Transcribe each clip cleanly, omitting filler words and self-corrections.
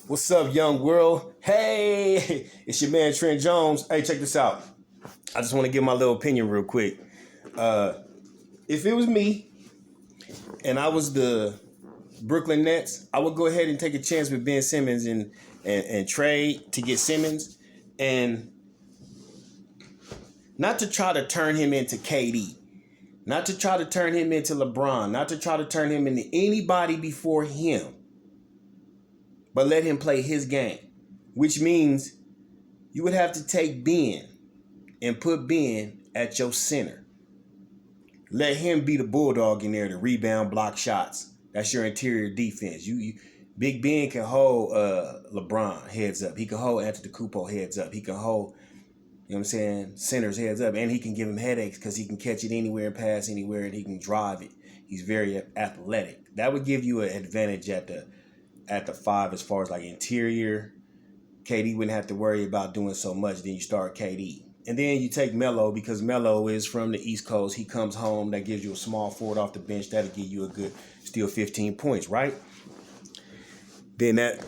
What's up, young world? Hey, it's your man Trent Jones. Hey, check this out. I just want to give my little opinion real quick. If it was me and I was the Brooklyn Nets, I would go ahead and take a chance with Ben Simmons and trade to get Simmons, and not to try to turn him into KD, not to try to turn him into LeBron, not to try to turn him into anybody before him, but let him play his game, which means you would have to take Ben and put Ben at your center. Let him be the bulldog in there to rebound, block shots. That's your interior defense. Big Ben can hold LeBron heads up. He can hold Antetokounmpo heads up. He can hold, you know what I'm saying, centers heads up, and he can give him headaches because he can catch it anywhere and pass anywhere, and he can drive it. He's very athletic. That would give you an advantage at the five as far as like interior. KD wouldn't have to worry about doing so much. Then you start KD. And then you take Melo because Melo is from the East Coast. He comes home. That gives you a small forward off the bench. That'll give you a good, still 15 points, right? Then that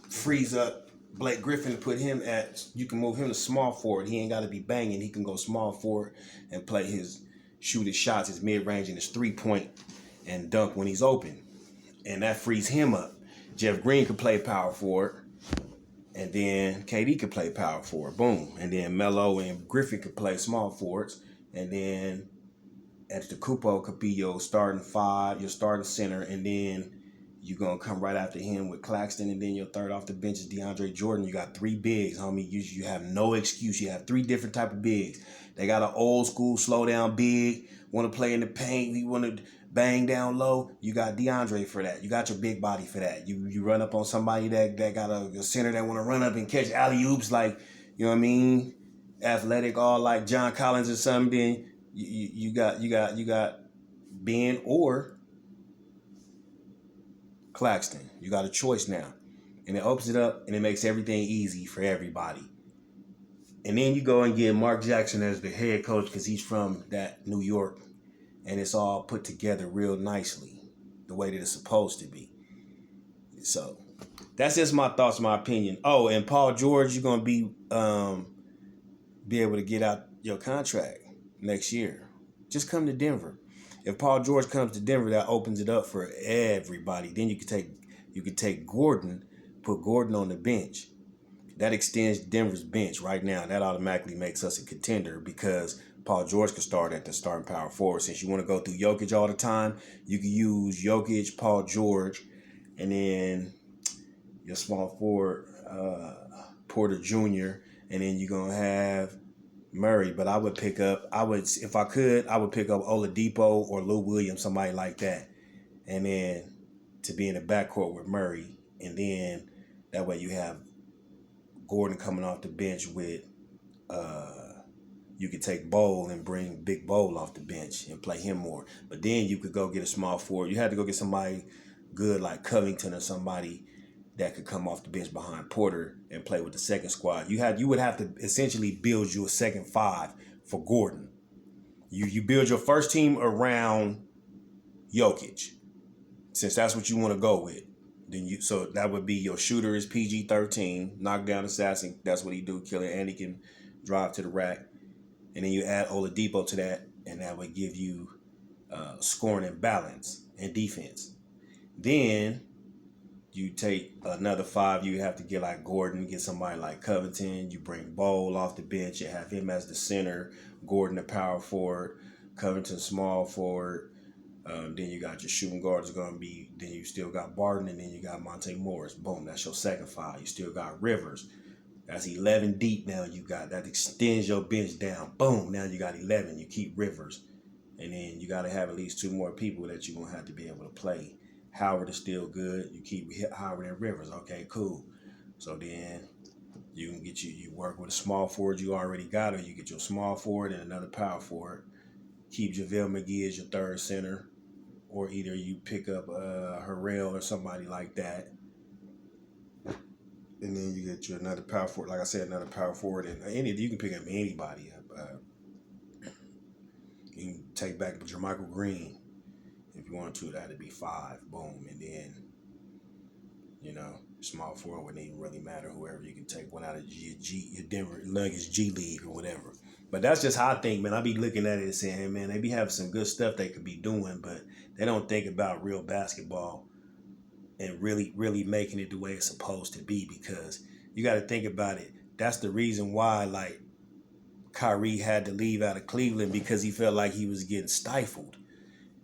frees up Blake Griffin to put him at, you can move him to small forward. He ain't got to be banging. He can go small forward and shoot his shots, his mid-range, and his three-point and dunk when he's open. And that frees him up. Jeff Green could play power forward. And then KD could play power forward. Boom. And then Melo and Griffin could play small forwards. And then Antetokounmpo could be your starting five, your starting center. And then you're going to come right after him with Claxton. And then your third off the bench is DeAndre Jordan. You got three bigs, homie. You have no excuse. You have three different type of bigs. They got an old school slow down big. Want to play in the paint. You want to bang down low. You got DeAndre for that. You got your big body for that. You run up on somebody that got a center that want to run up and catch alley oops, like, you know what I mean, athletic, all like John Collins or something. Then you got Ben or Claxton. You got a choice now, and it opens it up and it makes everything easy for everybody. And then you go and get Mark Jackson as the head coach because he's from that New York. And it's all put together real nicely, the way that it's supposed to be. So that's just my thoughts, my opinion. Oh, and Paul George, you're gonna be able to get out your contract next year. Just come to Denver. If Paul George comes to Denver, that opens it up for everybody. Then you could take Gordon, put Gordon on the bench. That extends Denver's bench right now. That automatically makes us a contender because Paul George could start at the starting power forward. Since you want to go through Jokic all the time, you can use Jokic, Paul George, and then your small forward, Porter Jr., and then you're going to have Murray. But if I could, I would pick up Oladipo or Lou Williams, somebody like that. And then to be in the backcourt with Murray. And then that way you have Gordon coming off the bench with, you could take Bowl and bring Big Bowl off the bench and play him more. But then you could go get a small forward. You had to go get somebody good like Covington or somebody that could come off the bench behind Porter and play with the second squad. You would have to essentially build you a second five for Gordon. You build your first team around Jokic, since that's what you want to go with. So that would be your shooter is PG-13, knockdown assassin. That's what he do, killer, and he can drive to the rack. And then you add Oladipo to that, and that would give you scoring and balance and defense. Then you take another five. You have to get like Gordon, get somebody like Covington. You bring Bowl off the bench. You have him as the center, Gordon the power forward, Covington small forward. Then you got your shooting guards going to be, then you still got Barton, and then you got Monte Morris. Boom, that's your second five. You still got Rivers. That's 11 deep now. You got that extends your bench down. Boom, now you got 11. You keep Rivers. And then you got to have at least two more people that you're going to have to be able to play. Howard is still good. You keep Howard and Rivers. Okay, cool. So then you can you work with a small forward you already got, or you get your small forward and another power forward. Keep JaVale McGee as your third center. Or either you pick up Harrell or somebody like that. And then you get you another power forward. Like I said, another power forward. And you can pick up anybody. You can take back Jermichael Green if you want to. That'd be five. Boom. And then, Small forward wouldn't even really matter. Whoever you can take one out of your Denver Nuggets G League or whatever. But that's just how I think, man. I be looking at it and saying, hey, man, they be having some good stuff they could be doing, but they don't think about real basketball and really making it the way it's supposed to be, because you got to think about it. That's the reason why, like, Kyrie had to leave out of Cleveland, because he felt like he was getting stifled.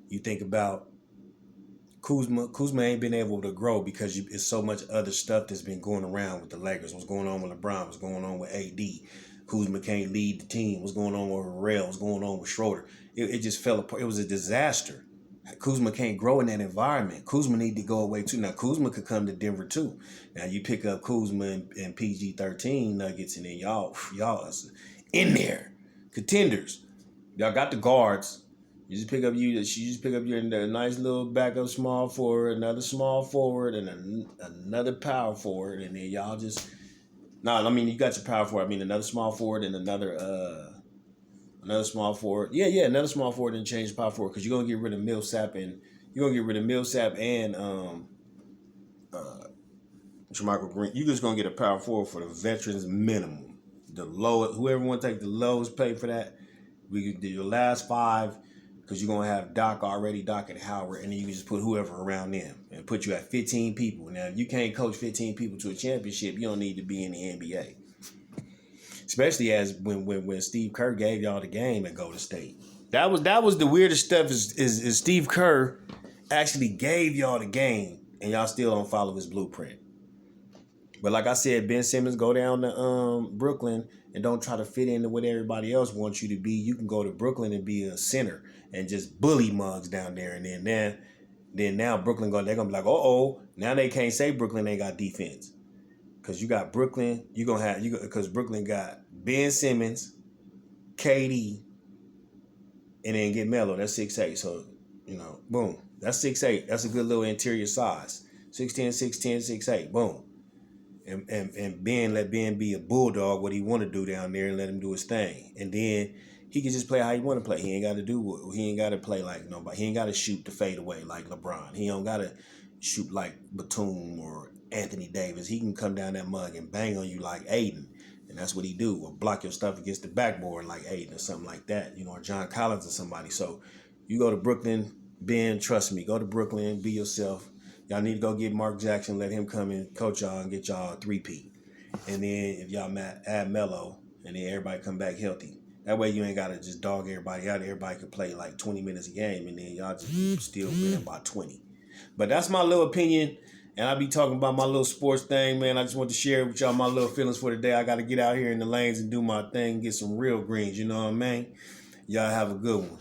You think about Kuzma ain't been able to grow because it's so much other stuff that's been going around with the Lakers. What's going on with LeBron? What's going on with AD? Kuzma can't lead the team. What's going on with Harrell? What's going on with Schroeder? It just fell apart. It was a disaster. Kuzma can't grow in that environment. Kuzma need to go away too. Now Kuzma could come to Denver too. Now you pick up Kuzma and PG-13 Nuggets, and then y'all in there, contenders. Y'all got the guards. You just pick up your nice little backup small forward, another small forward, and another power forward, and then y'all just you got your power forward. I mean, another small forward and another small forward. Yeah, another small forward and change power forward, because you're gonna get rid of Millsap and Jermichael Green. You're just gonna get a power forward for the veterans minimum. The lowest, whoever want to take the lowest pay for that, we could do your last 5. Because you're going to have Doc and Howard, and then you can just put whoever around them and put you at 15 people. Now, if you can't coach 15 people to a championship, you don't need to be in the NBA. Especially as when Steve Kerr gave y'all the game at Golden State. That was the weirdest stuff is Steve Kerr actually gave y'all the game, and y'all still don't follow his blueprint. But like I said, Ben Simmons, go down to Brooklyn and don't try to fit into what everybody else wants you to be. You can go to Brooklyn and be a center and just bully mugs down there. And then now Brooklyn they're gonna be like, now they can't say Brooklyn ain't got defense. Cause you got Brooklyn, because Brooklyn got Ben Simmons, KD, and then get Melo. That's 6'8". So, boom. That's 6'8". That's a good little interior size. 6'10", 6'10", 6'8". Boom. And let Ben be a bulldog, what he want to do down there, and let him do his thing. And then he can just play how he want to play. He ain't got to play like nobody. He ain't got to shoot the fade away like LeBron. He don't got to shoot like Batum or Anthony Davis. He can come down that mug and bang on you like Aiden. And that's what he do. Or block your stuff against the backboard like Aiden or something like that. Or John Collins or somebody. So you go to Brooklyn, Ben, trust me, go to Brooklyn, be yourself. Y'all need to go get Mark Jackson, let him come and coach y'all and get y'all a 3-peat. And then if y'all add Melo, and then everybody come back healthy. That way you ain't got to just dog everybody out. Everybody can play like 20 minutes a game, and then y'all just still win by 20. But that's my little opinion, and I be talking about my little sports thing, man. I just want to share with y'all my little feelings for today. I got to get out here in the lanes and do my thing, get some real greens, you know what I mean? Y'all have a good one.